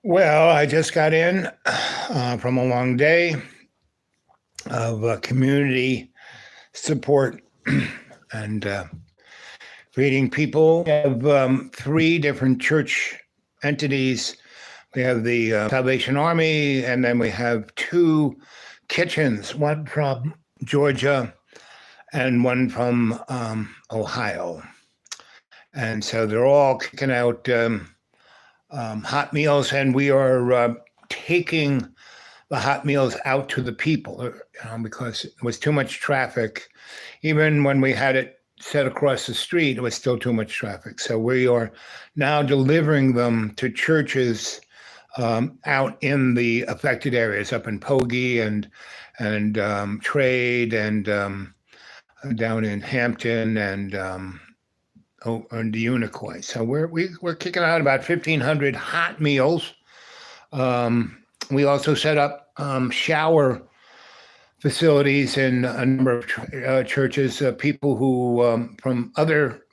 Well, I just got in from a long day of community support and feeding people. We have three different church entities. We have the Salvation Army, and then we have two kitchens, one from Georgia and one from Ohio. And so they're all kicking out hot meals, and we are taking the hot meals out to the people, because it was too much traffic. Even when we had it set across the street, it was still too much traffic. So we are now delivering them to churches out in the affected areas, up in Pogey and Trade and down in Hampton and the Unicoi. So we're kicking out about 1,500 hot meals. We also set up shower facilities in a number of churches. People who from other,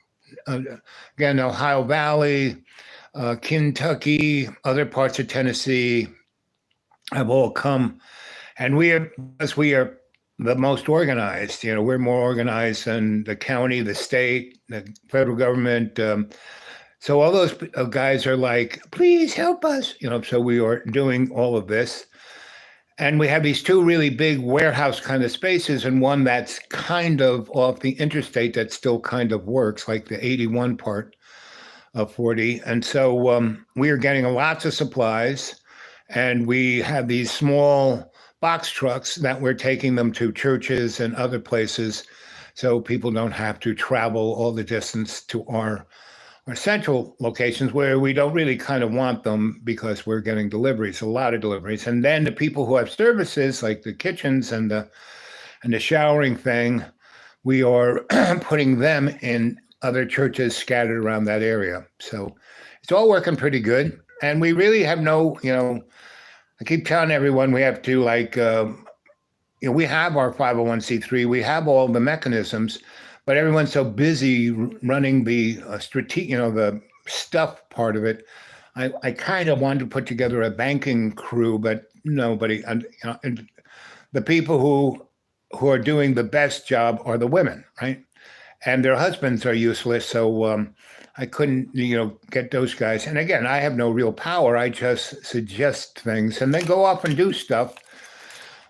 again, Ohio Valley, Kentucky, other parts of Tennessee have all come, and as we are the most organized. We're more organized than the county, the state, the federal government. So all those guys are like, please help us. So we are doing all of this. And we have these two really big warehouse kind of spaces, and one that's kind of off the interstate that still kind of works, like the 81 part of 40. And so we are getting lots of supplies, and we have these small box trucks that we're taking them to churches and other places so people don't have to travel all the distance to our central locations where we don't really kind of want them, because we're getting deliveries, a lot of deliveries. And then the people who have services like the kitchens and the showering thing, we are putting them in other churches scattered around that area. So it's all working pretty good. And we really have no, I keep telling everyone we have to we have our 501c3, we have all the mechanisms, but everyone's so busy running the the stuff part of it. I kind of wanted to put together a banking crew, but nobody. And the people who are doing the best job are the women, right? And their husbands are useless, so I couldn't, get those guys. And again, I have no real power. I just suggest things and then go off and do stuff.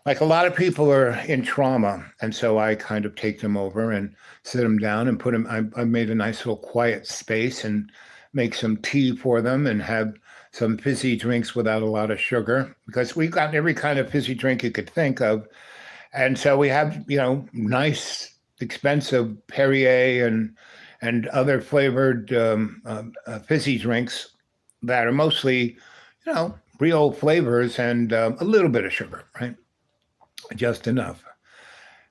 Like a lot of people are in trauma, and so I kind of take them over and sit them down and put them. I made a nice little quiet space and make some tea for them and have some fizzy drinks without a lot of sugar, because we've got every kind of fizzy drink you could think of. And so we have, nice, expensive Perrier and other flavored fizzy drinks that are mostly, real flavors and a little bit of sugar, right? Just enough.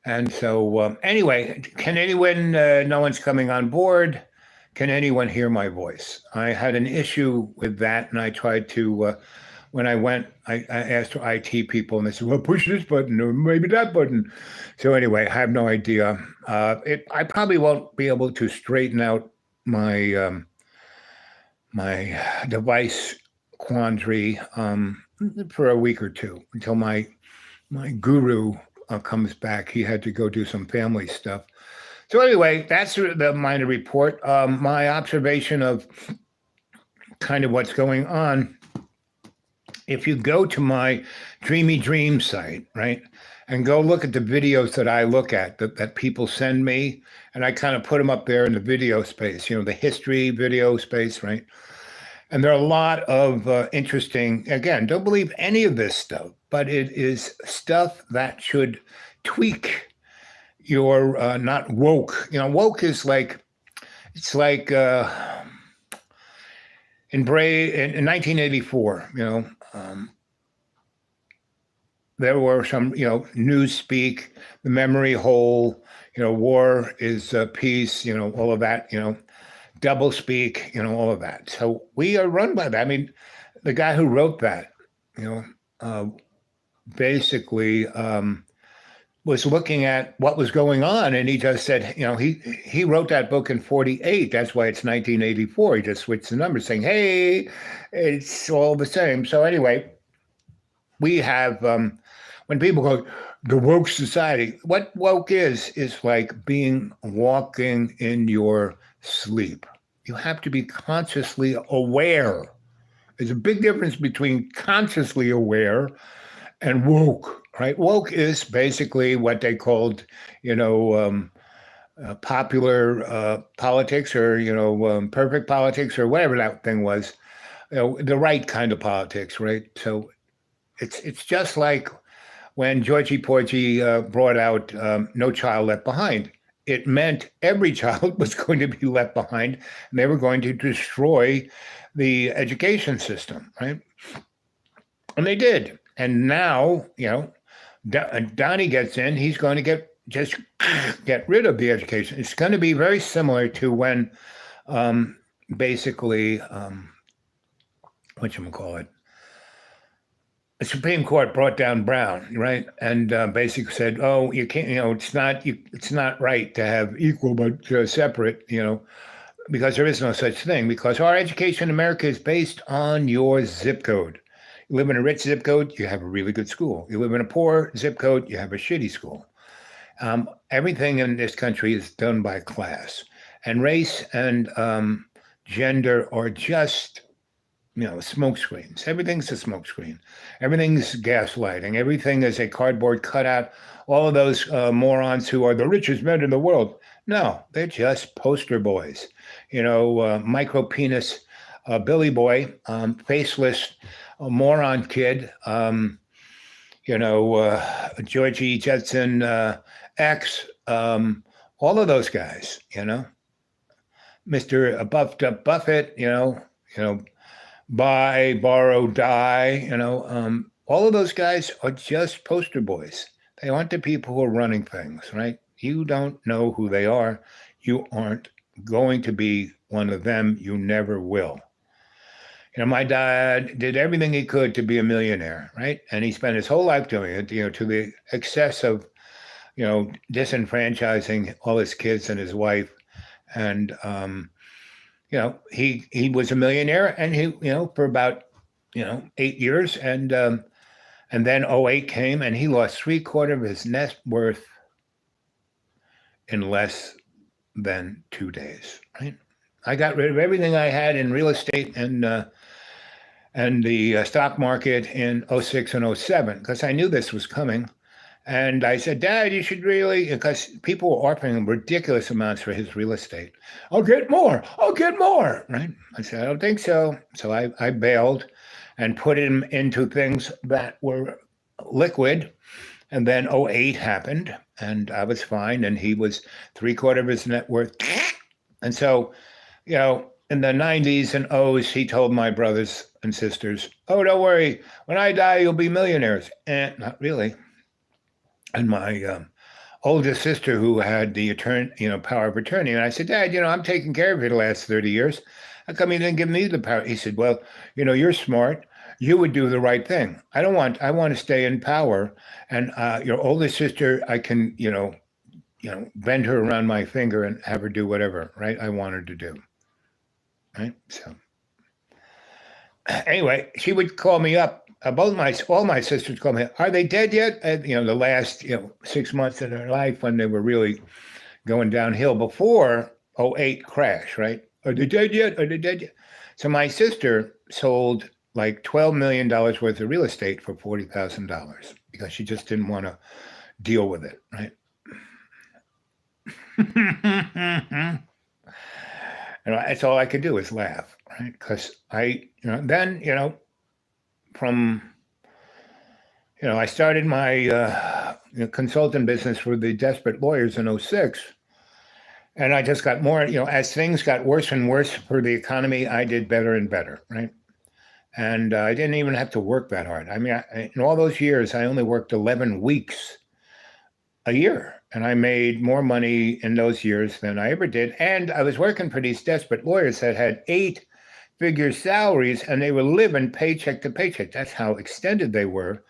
And so, anyway, can anyone, no one's coming on board. Can anyone hear my voice? I had an issue with that, and I tried to, when I went, I asked IT people, and they said, well, push this button or maybe that button. So anyway, I have no idea. I probably won't be able to straighten out my my device quandary for a week or two until my guru comes back. He had to go do some family stuff. So anyway, that's the minor report. My observation of kind of what's going on. If you go to my Dreamy Dream site, right, and go look at the videos that I look at that people send me, and I kind of put them up there in the video space, the history video space, right? And there are a lot of interesting, again, don't believe any of this stuff, but it is stuff that should tweak your, not woke. Woke is like, it's like in 1984, there were some, newspeak, the memory hole, war is peace, all of that, double speak, all of that. So we are run by that. I mean, the guy who wrote that, basically was looking at what was going on, and he just said, he wrote that book in 48. That's why it's 1984. He just switched the numbers, saying, "Hey, it's all the same." So anyway, we have when people go the woke society, what woke is like being walking in your sleep. You have to be consciously aware. There's a big difference between consciously aware and woke, right? Woke is basically what they called, popular politics, or perfect politics, or whatever that thing was, the right kind of politics, right? So it's just like when Georgie Porgy brought out No Child Left Behind. It meant every child was going to be left behind, and they were going to destroy the education system, right? And they did. And now, Donnie gets in, he's going to get rid of the education. It's going to be very similar to when basically, whatchamacallit, the Supreme Court brought down Brown, right? And basically said, "Oh, you can't, it's not right to have equal but separate, because there is no such thing, because our education in America is based on your zip code. You live in a rich zip code, you have a really good school. You live in a poor zip code, you have a shitty school. Everything in this country is done by class, and race and gender are just, smoke screens. Everything's a smoke screen. Everything's gaslighting. Everything is a cardboard cutout. All of those morons who are the richest men in the world. No, they're just poster boys. Micro penis Billy Boy, faceless moron kid, Georgie Jetson X, all of those guys, Mr. Buffed Up Buffett, buy, borrow, die, all of those guys are just poster boys. They aren't the people who are running things, right? You don't know who they are. You aren't going to be one of them. You never will. My dad did everything he could to be a millionaire, right? And he spent his whole life doing it, to the excess of, disenfranchising all his kids and his wife. And, he was a millionaire, and he, for about, 8 years. And then '08 came, and he lost 3/4 of his net worth in less than 2 days, right? I got rid of everything I had in real estate and the stock market in '06 and '07, because I knew this was coming. And I said, "Dad, you should really," because people were offering him ridiculous amounts for his real estate. I'll get more, right? I said, "I don't think so." So I bailed and put him into things that were liquid. And then '08 happened, and I was fine, and he was 3/4 of his net worth. And so, in the '90s and '00s, he told my brothers and sisters, "Oh, don't worry. When I die, you'll be millionaires." Not really. And my oldest sister, who had the power of attorney, and I said, "Dad, I'm taking care of you the last 30 years. How come you didn't give me the power?" He said, "Well, you're smart. You would do the right thing. I want to stay in power. And your oldest sister, I can, bend her around my finger and have her do whatever, right, I want her to do." Right? So anyway, she would call me up. All my sisters call me, "Are they dead yet?" The last 6 months of their life, when they were really going downhill before '08 crash, right? "Are they dead yet? Are they dead yet?" So my sister sold like $12 million worth of real estate for $40,000 because she just didn't want to deal with it, right? That's all I could do is laugh, right? Because then, from, I started my consultant business for the desperate lawyers in '06. And I just got more, as things got worse and worse for the economy, I did better and better, right? And I didn't even have to work that hard. I mean, in all those years, I only worked 11 weeks a year. And I made more money in those years than I ever did. And I was working for these desperate lawyers that had 8-figure salaries, and they were living paycheck to paycheck. That's how extended they were.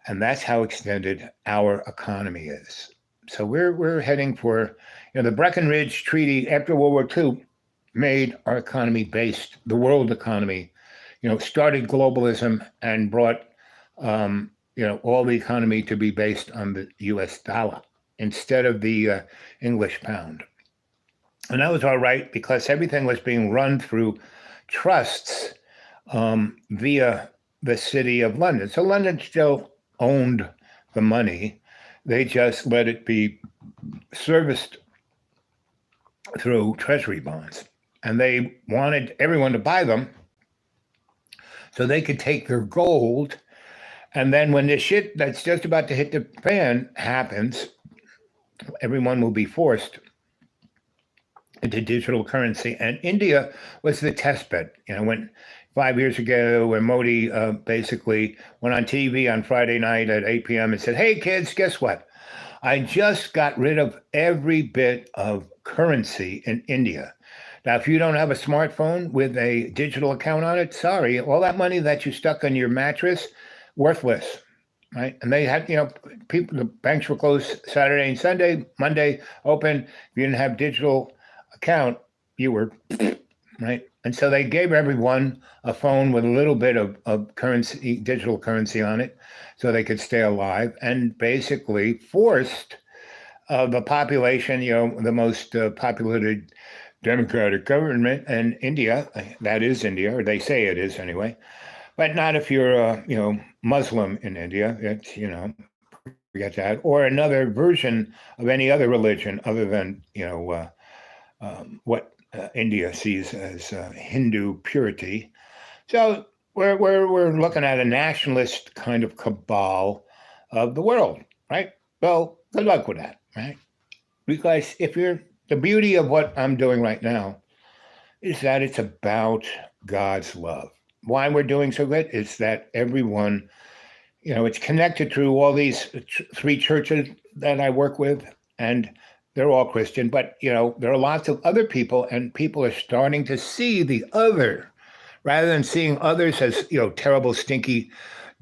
and that's how extended our economy is. So we're heading for, the Breckinridge Treaty after World War II made our economy based, the world economy, started globalism and brought, all the economy to be based on the U.S. dollar instead of the English pound. And that was all right because everything was being run through trusts via the city of London. So London still owned the money. They just let it be serviced through treasury bonds. And they wanted everyone to buy them so they could take their gold. And then when the shit that's just about to hit the fan happens, everyone will be forced into digital currency. And India was the test bed. When 5 years ago, when Modi basically went on TV on Friday night at 8 p.m. and said, "Hey, kids, guess what? I just got rid of every bit of currency in India. Now, if you don't have a smartphone with a digital account on it, sorry, all that money that you stuck on your mattress, worthless." Right. And they had, people, the banks were closed Saturday and Sunday, Monday open. If you didn't have digital account, you were right. And so they gave everyone a phone with a little bit of currency, digital currency on it, so they could stay alive, and basically forced the population, the most populated democratic government in India, that is India, or they say it is anyway, but not if you're, Muslim in India. It's, forget that, or another version of any other religion other than, what India sees as Hindu purity. So we're looking at a nationalist kind of cabal of the world, right? Well, good luck with that, right? Because the beauty of what I'm doing right now is that it's about God's love. Why we're doing so good is that everyone, it's connected through all these three churches that I work with, and they're all Christian, but, there are lots of other people, and people are starting to see the other rather than seeing others as, terrible, stinky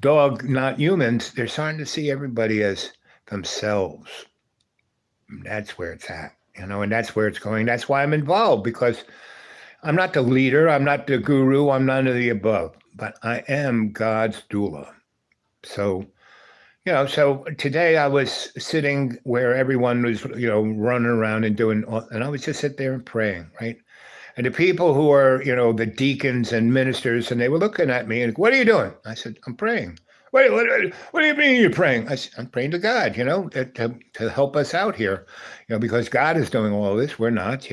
dog, not humans. They're starting to see everybody as themselves. That's where it's at, and that's where it's going. That's why I'm involved, because I'm not the leader. I'm not the guru. I'm none of the above, but I am God's doula. So, so today I was sitting where everyone was, running around and and I was just sit there and praying, right? And the people who are, the deacons and ministers, and they were looking at me and, "What are you doing?" I said, "I'm praying." What do you mean you're praying? I said, "I'm praying to God, to help us out here, because God is doing all this. We're not,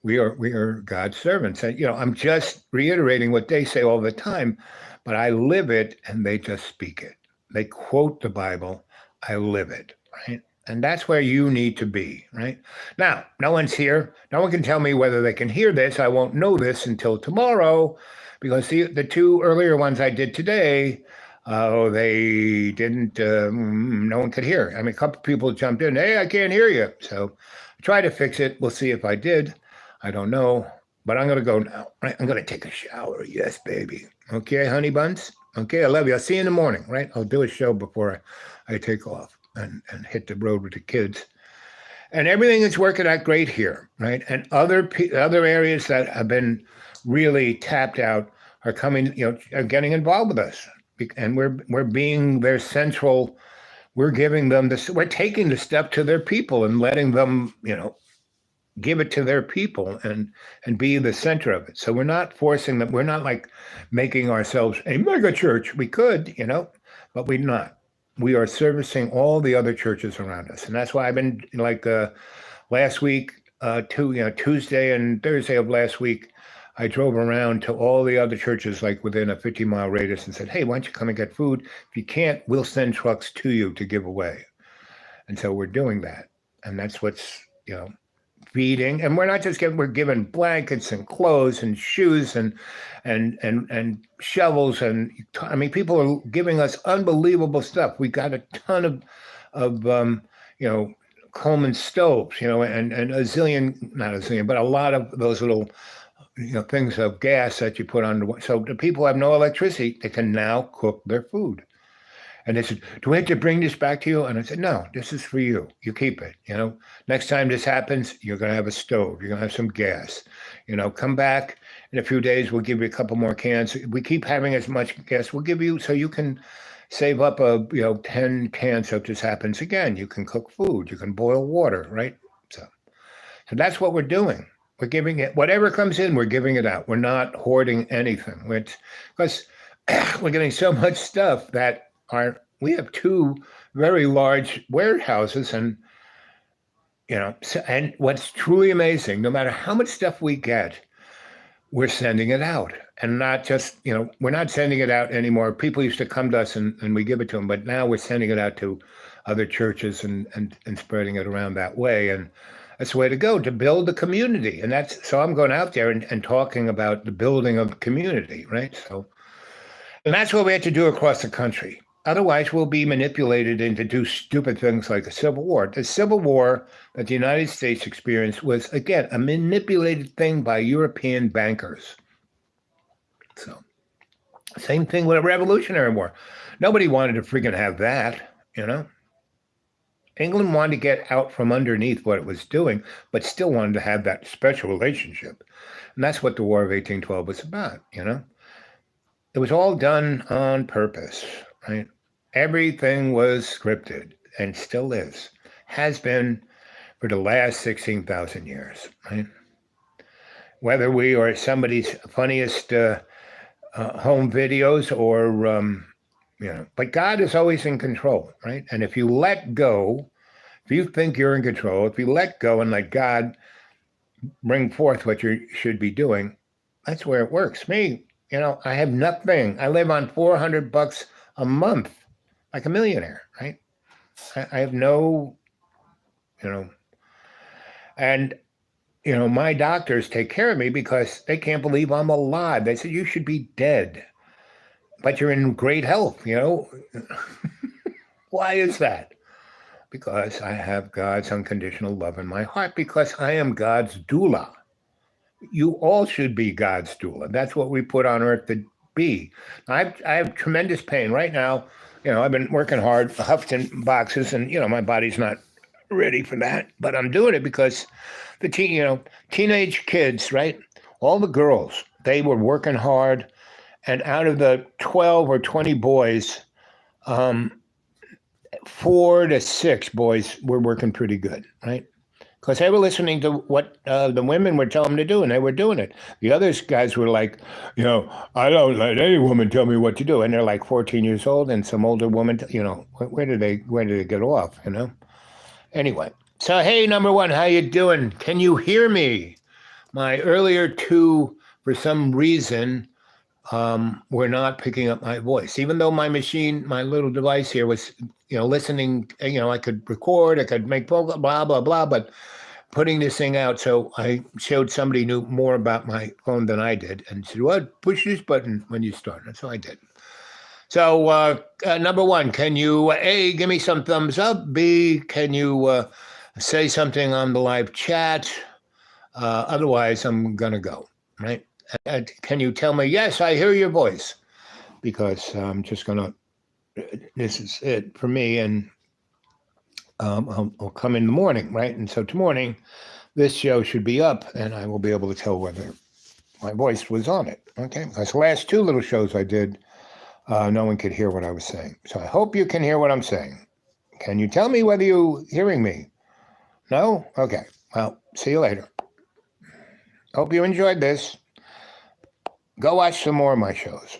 we are God's servants." And, I'm just reiterating what they say all the time, but I live it and they just speak it. They quote the Bible. I live it, right? And that's where you need to be, right? Now, no one's here. No one can tell me whether they can hear this. I won't know this until tomorrow, because the two earlier ones I did today, they didn't, no one could hear. I mean, a couple people jumped in, "Hey, I can't hear you." So I tried to fix it. We'll see if I did. I don't know, but I'm going to go now. Right? I'm going to take a shower. Yes, baby. Okay, honey buns. Okay, I love you. I'll see you in the morning, right? I'll do a show before I take off and hit the road with the kids. And everything is working out great here, right? And other areas that have been really tapped out are coming, are getting involved with us. And we're being their central, we're giving them this, we're taking the step to their people and letting them, give it to their people and be the center of it. So we're not forcing them. We're not like making ourselves a mega church. We could, but we're not. We are servicing all the other churches around us. And that's why I've been last week, Tuesday and Thursday of last week, I drove around to all the other churches like within a 50-mile radius and said, "Hey, why don't you come and get food? If you can't, we'll send trucks to you to give away." And so we're doing that. And that's what's, feeding. And we're not just we're giving blankets and clothes and shoes and shovels. And I mean, people are giving us unbelievable stuff. We got a ton of Coleman stoves, and not a zillion, but a lot of those little, things of gas that you put on. So the people have no electricity. They can now cook their food. And they said, do we have to bring this back to you? And I said, no, this is for you. You keep it. Next time this happens, you're going to have a stove. You're going to have some gas. Come back in a few days. We'll give you a couple more cans. We keep having as much gas. We'll give you so you can save up 10 cans so if this happens again. You can cook food. You can boil water, right? So that's what we're doing. We're giving it, whatever comes in, we're giving it out. We're not hoarding anything. Because we're getting so much stuff that we have 2 very large warehouses, and and what's truly amazing, no matter how much stuff we get, we're sending it out, and not just we're not sending it out anymore. People used to come to us and we give it to them, but now we're sending it out to other churches and spreading it around that way, and that's the way to go, to build the community. And so I'm going out there and talking about the building of the community, right? And that's what we have to do across the country. Otherwise, we'll be manipulated into do stupid things like a civil war. The civil war that the United States experienced was, again, a manipulated thing by European bankers. So, same thing with a Revolutionary War. Nobody wanted to freaking have that, England wanted to get out from underneath what it was doing, but still wanted to have that special relationship. And that's what the War of 1812 was about, It was all done on purpose, right? Everything was scripted and still is, has been for the last 16,000 years, right? Whether we are somebody's funniest home videos or, but God is always in control, right? And if you let go, if you think you're in control, if you let go and let God bring forth what you should be doing, that's where it works. Me, I have nothing. I live on $400 a month, like a millionaire, right? I have no, and, my doctors take care of me because they can't believe I'm alive. They said, you should be dead, but you're in great health, Why is that? Because I have God's unconditional love in my heart, because I am God's doula. You all should be God's doula. That's what we put on earth to be. I have tremendous pain right now. I've been working hard, huffed in boxes, and my body's not ready for that. But I'm doing it because the teenage kids, right? All the girls, they were working hard, and out of the 12 or 20 boys, 4 to 6 boys were working pretty good, right? Because they were listening to what the women were telling them to do, and they were doing it. The other guys were like, I don't let any woman tell me what to do. And they're like 14 years old, and some older woman, where did they get off, Anyway, so hey, number one, how you doing? Can you hear me? My earlier 2, for some reason, were not picking up my voice, even though my machine, my little device here was, listening. I could record, I could make blah blah blah, but putting this thing out. So I showed somebody knew more about my phone than I did, and said, "Well, push this button when you start." And so I did. So number one, can you A, give me some thumbs up? B, can you say something on the live chat? Otherwise, I'm gonna go. Right? Can you tell me, yes, I hear your voice? Because I'm just going to, this is it for me, and I'll come in the morning, right? And so tomorrow, this show should be up, and I will be able to tell whether my voice was on it, okay? Because the last 2 little shows I did, no one could hear what I was saying. So I hope you can hear what I'm saying. Can you tell me whether you're hearing me? No? Okay. Well, see you later. Hope you enjoyed this. Go watch some more of my shows.